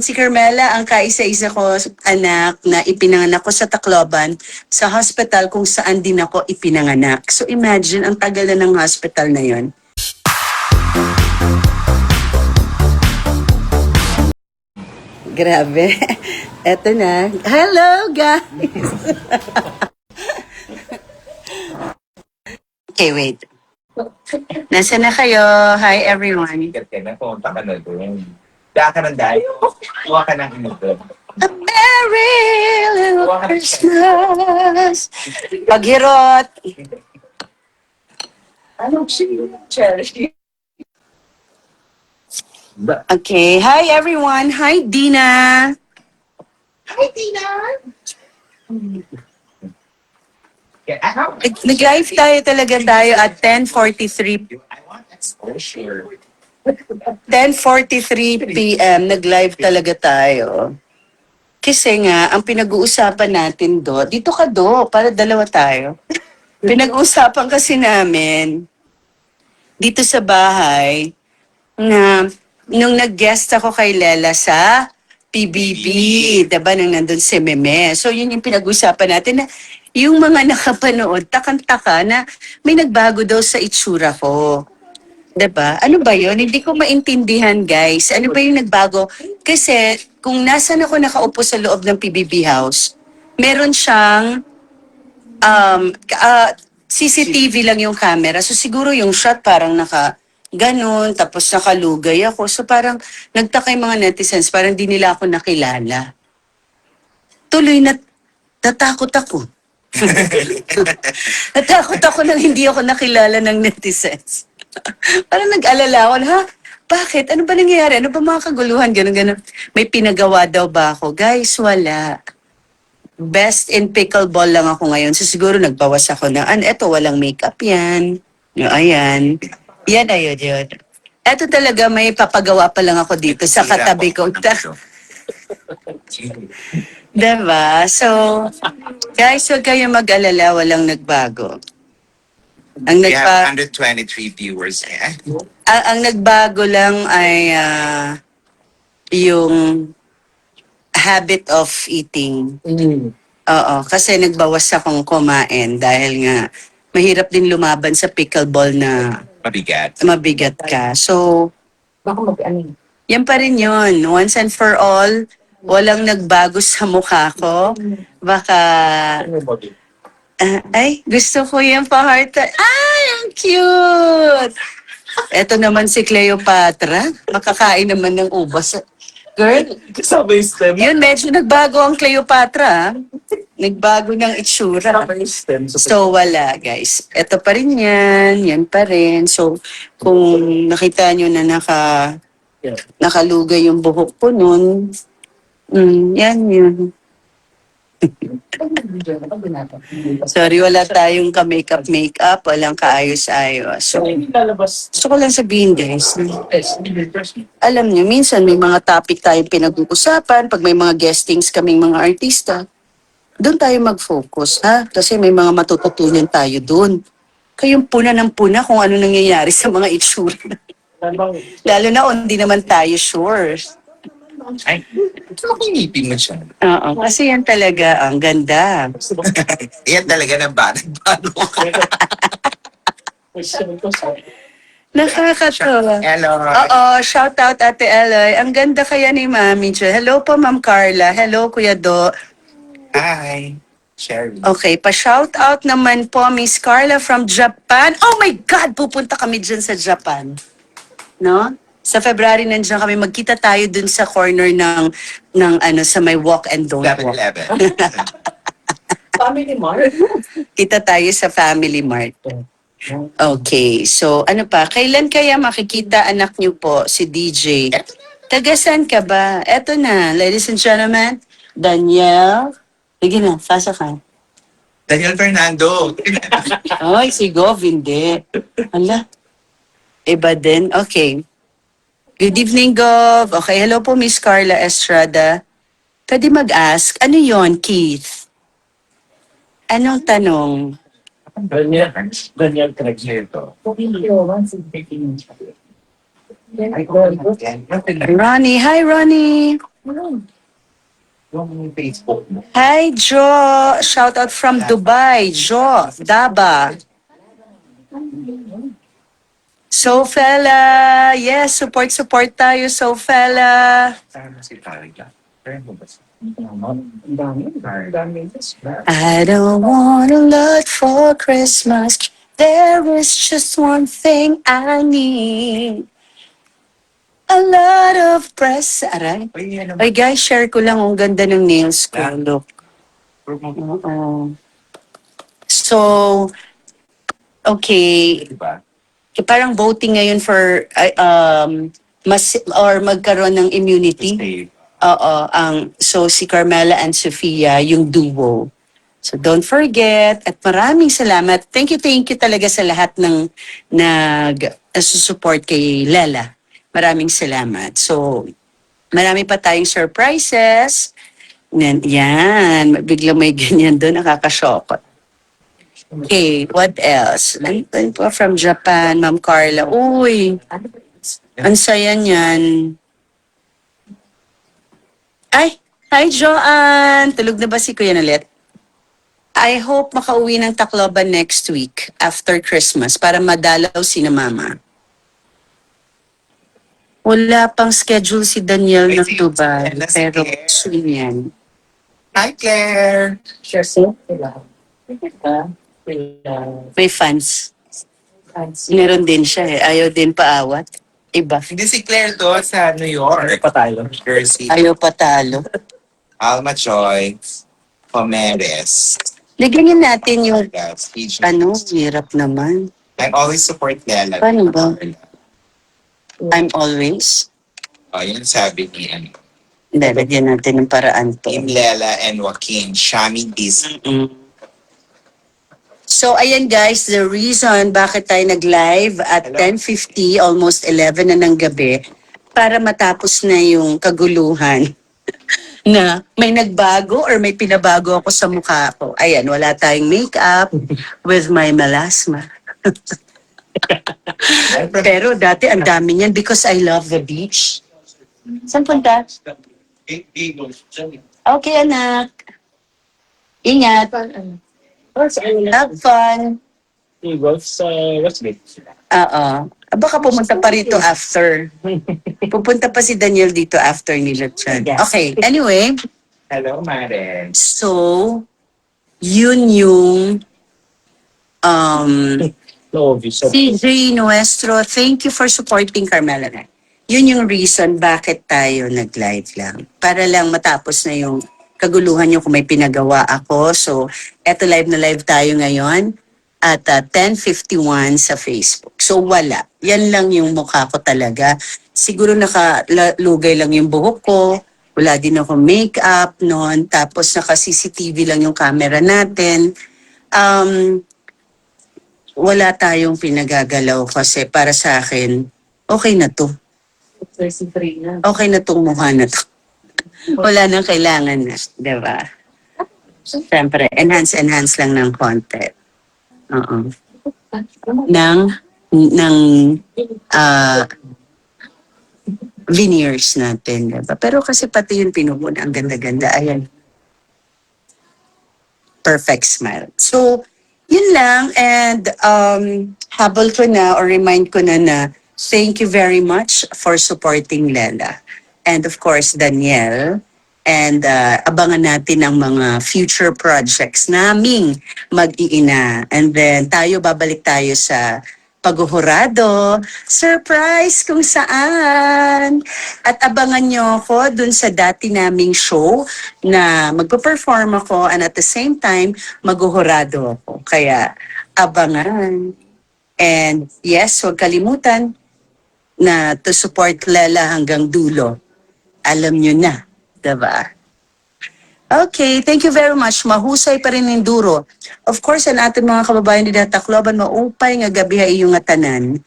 Si Carmela, ang kaisa-isa ko anak na ipinanganak ko sa Tacloban, sa hospital kung saan din ako ipinanganak. So imagine, ang tagal na ng hospital na yon. Grabe. Eto na. Hello, guys! Okay, wait. Nasaan na kayo? Hi, everyone. Sikat ka na, pumunta ka na doon. Daan ka ng dayo. Kuha ka ng inodor. A merry little Christmas. Paghirot. Anong Cherry? Okay. Hi, everyone. Hi, Dina. Hi, Tina! Nag-live tayo at 10:43 I want exposure. 10:43 p.m. Nag-live talaga tayo. Kasi nga, ang pinag-uusapan natin dito ka para dalawa tayo. Pinag-uusapan kasi namin dito sa bahay na nung nag-guest ako kay Lela sa PBB, diba, nung nandun si Meme. So yun yung pinag-usapan natin na yung mga nakapanood, takang-taka na may nagbago daw sa itsura ko. Diba? Ano ba yun? Hindi ko maintindihan, guys. Ano ba yung nagbago? Kasi kung nasan ako nakaupo sa loob ng PBB house, meron siyang CCTV lang yung camera. So siguro yung shot parang ganun, tapos nakalugay ako. So parang nagtaka yung mga netizens, parang di nila ako nakilala. Tuloy na natakot ako. Natakot ako nang hindi ako nakilala ng netizens. Parang nag-alala ako, ha? Bakit? Ano ba nangyayari? Ano ba mga kaguluhan? Ganun, ganun. May pinagawa daw ba ako? Guys, wala. Best in pickleball lang ako ngayon. So siguro nagbawas ako na, eto, walang makeup yan. Ayan. Yan, ayun, yun. Eto talaga, may papagawa pa lang ako dito sa katabi ko. Diba? So, guys, huwag kayong mag-alala, walang nagbago. Ang We nagpa have 123 viewers. Eh? ang nagbago lang ay yung habit of eating. Oo, kasi nagbawas akong kumain dahil nga mahirap din lumaban sa pickleball na Mabigat. mabigat ka. So, Baka mag-ano. yan pa rin yun. Once and for all, walang nagbago sa mukha ko. Baka, ay, gusto ko yung pa-heart. Ay, ang cute! Eto naman si Cleopatra. Makakain naman ng ubas. Girl, Kasama yung stem. yun, medyo nagbago ang Cleopatra. Nagbago ng itsura. Kasama yung stem. So, wala, guys. Ito pa rin yan pa rin. So, kung nakita nyo na nakalugay yung buhok ko nun, yan yun. Sorry, wala tayong ka-makeup, walang kaayos-ayos. So, lalabas. gusto ko lang sabihin, guys, alam nyo, minsan may mga topic tayong pinag-uusapan, pag may mga guestings kaming mga artista, doon tayo mag-focus, ha? Kasi may mga matututunan tayo doon. Kayong puna ng puna kung ano nangyayari sa mga itsura. Lalo na kung hindi naman tayo sure. Ay, makingipin mo siya. Oo, kasi yan talaga, ang ganda. Yan talaga ng bago. Nakakatawa. Hello. Oo, shout out Ate Eloy. Ang ganda kaya ni Mami Jo. Hello po Ma'am Carla. Hello Kuya Do. Hi. Sherry. Okay, pa-shout out naman po Miss Carla from Japan. Oh my God, pupunta kami dyan sa Japan. No? Sa February nandiyan kami, magkita tayo dun sa corner ng sa may walk and don't walk. 7-Eleven. Family Mart. Kita tayo sa Family Mart. Okay, so ano pa? Kailan kaya makikita anak niyo po si DJ? Tagasan ka ba? Eto na, ladies and gentlemen, Daniel. Sige na, fasa ka. Daniel Fernando. Ay, si Gov, hindi. Ala, iba din. Okay. Good evening, Gov. Okay, hello po, Miss Carla Estrada. Pwede mag-ask, ano yon, Keith? Anong tanong? Daniel Craigslito. Ay, oo. Yan. Ronnie, hi Ronnie. Yung Facebook mo. Hi Jo, shout out from Dubai. Jo, Daba. So fella, yes, support tayo, so fella. Saan mo si Targa? Kaya mo ba siya? Ang dami. Ang dami. I don't want a lot for Christmas. There is just one thing I need. A lot of press. Aray. Ay, yan Ay naman. guys, share ko lang ang ganda ng nails ko. Ah. Look. Promo. Oo. So, okay. Diba? Parang voting ngayon for mas or magkaroon ng immunity. Stay. Oo, so si Carmela and Sofia yung duo. So don't forget at maraming salamat. Thank you talaga sa lahat ng nag-support kay Lela. Maraming salamat. So marami pa tayong surprises. Yan, biglang may ganyan doon, nakakashock. Okay, what else? Ano pa from Japan, Ma'am Carla? Uy, ang saya niyan. Ay, hi Joanne! Tulog na ba si Kuya Nalet? I hope makauwi ng Tacloban next week after Christmas para madalaw si na Mama. Wala pang schedule si Daniel ng Dubai, pero soon yan. Hi, Claire! Share sila. May fans. Meron din siya eh. Ayaw din paawat. Iba. Hindi si Claire doon sa New York. Pa tayo. Jersey. Ayaw patalo. Alma Joy. Pomeres. Ligyan natin yung Speech. hirap naman. I always support Lela. Paano ba? I'm always. Oh, yun sabi ni Hindi, lagyan natin ng paraan to. Team Lela and Joaquin. Shami Disney. So, ayan guys, the reason bakit tayo nag-live at 10:50, almost 11 na ng gabi, para matapos na yung kaguluhan na may nagbago or may pinabago ako sa mukha ko. Ayan, wala tayong makeup with my melasma. Pero dati ang dami niyan because I love the beach. Saan punta? Okay, anak. Ingat. Have fun. Wolf sa Westgate. Oo. Baka pumunta pa rito after. Pupunta pa si Daniel dito after nila Chad. Okay, anyway. Hello, Maren. So, yun yung No, visa. CJ Nuestro, thank you for supporting Carmela. Yun yung reason bakit tayo nag-live lang. Para lang matapos na yung kaguluhan yung kung may pinagawa ako. So, eto live na live tayo ngayon at 10:51 sa Facebook. So, wala. Yan lang yung mukha ko talaga. Siguro nakalugay lang yung buhok ko. Wala din ako makeup noon. Tapos naka-CCTV lang yung camera natin. Wala tayong pinagagalaw kasi para sa akin, okay na to. 33 na. Okay na tong mukha na to. Wala nang kailangan na, di ba? Siyempre, enhance lang ng konti. Oo. Ng veneers natin, di ba? Pero kasi pati yung pinupuna, ang ganda-ganda. Ayan. Perfect smile. So, yun lang. And habol ko na or remind ko na thank you very much for supporting Lela. And of course, Daniel. And abangan natin ang mga future projects naming mag-iina. And then babalik tayo sa paghuhurado. Surprise kung saan. At abangan nyo ako dun sa dati naming show na magpa-perform ako and at the same time, maghuhurado ako. Kaya abangan. And yes, huwag kalimutan na to support Lela hanggang dulo. Alam nyo na, diba? Okay, thank you very much. Mahusay pa rin yung duro. Of course, ang ating mga kababayan din na Tacloban, maupay nga gabi ay iyong atanan.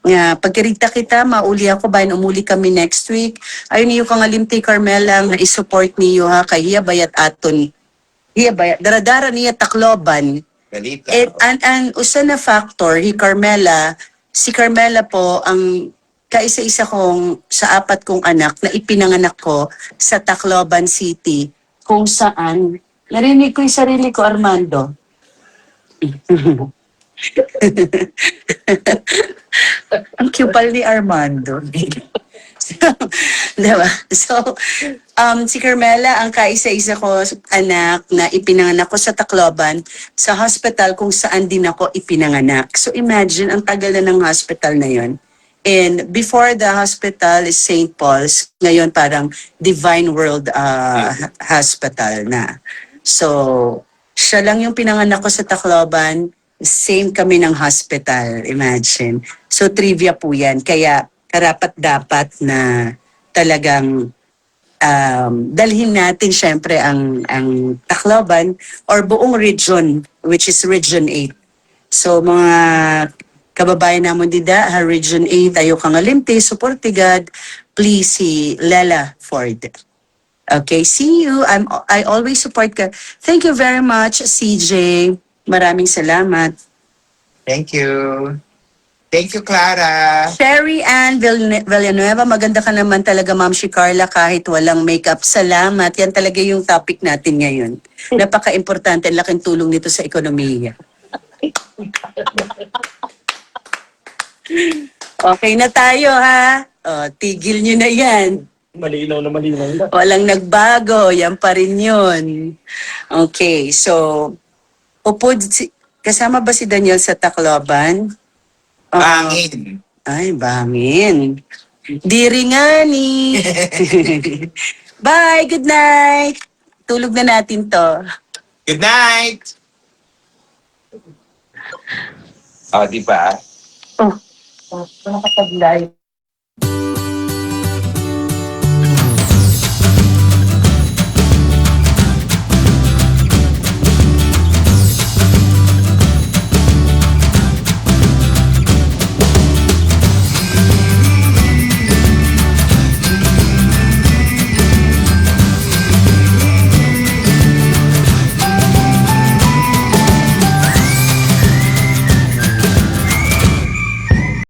Nga, pagkirita kita, mauli ako, bayan umuli kami next week. Ayun niyo kang alimti, Carmela, nga isupport niyo ha, kay Hiya Bayat Aton. Hiya Bayat, daradara niya Tacloban. Balita. Usa na factor, si Carmela po, ang kaisa-isa kong sa 4 kong anak na ipinanganak ko sa Tacloban City, kung saan, narinig ko yung sarili ko, Armando. Ang cupal ni Armando. Diba? So, si Carmela, ang kaisa-isa ko anak na ipinanganak ko sa Tacloban, sa hospital kung saan din ako ipinanganak. So imagine, ang tagal na ng hospital na yon. And before the hospital is St. Paul's, ngayon parang Divine World Hospital na. So, siya lang yung pinanganak ko sa Tacloban, same kami ng hospital, imagine. So trivia po yan. Kaya karapat-dapat na talagang dalhin natin syempre ang Tacloban or buong region, which is Region 8. So mga kababayan namon dida, Region 8, Ayo Kangalimti, Suportigad, please si Lela Ford. Okay, see you. I always support ka. Thank you very much, CJ. Maraming salamat. Thank you. Thank you, Clara. Sherry Ann Villanueva, maganda ka naman talaga, Ma'am si Carla, kahit walang makeup. Salamat. Yan talaga yung topic natin ngayon. Napaka-importante, ang laking tulong nito sa ekonomiya. Okay na tayo, ha? O, tigil nyo na yan. Malinaw na malinaw na. Walang nagbago, yan pa rin yun. Okay, so, kasama ba si Daniel sa Tacloban? Bangin. Ay, bangin. Diringani. Bye, good night. Tulog na natin to. Good night. Oh, di ba? Oh, nakapag-live.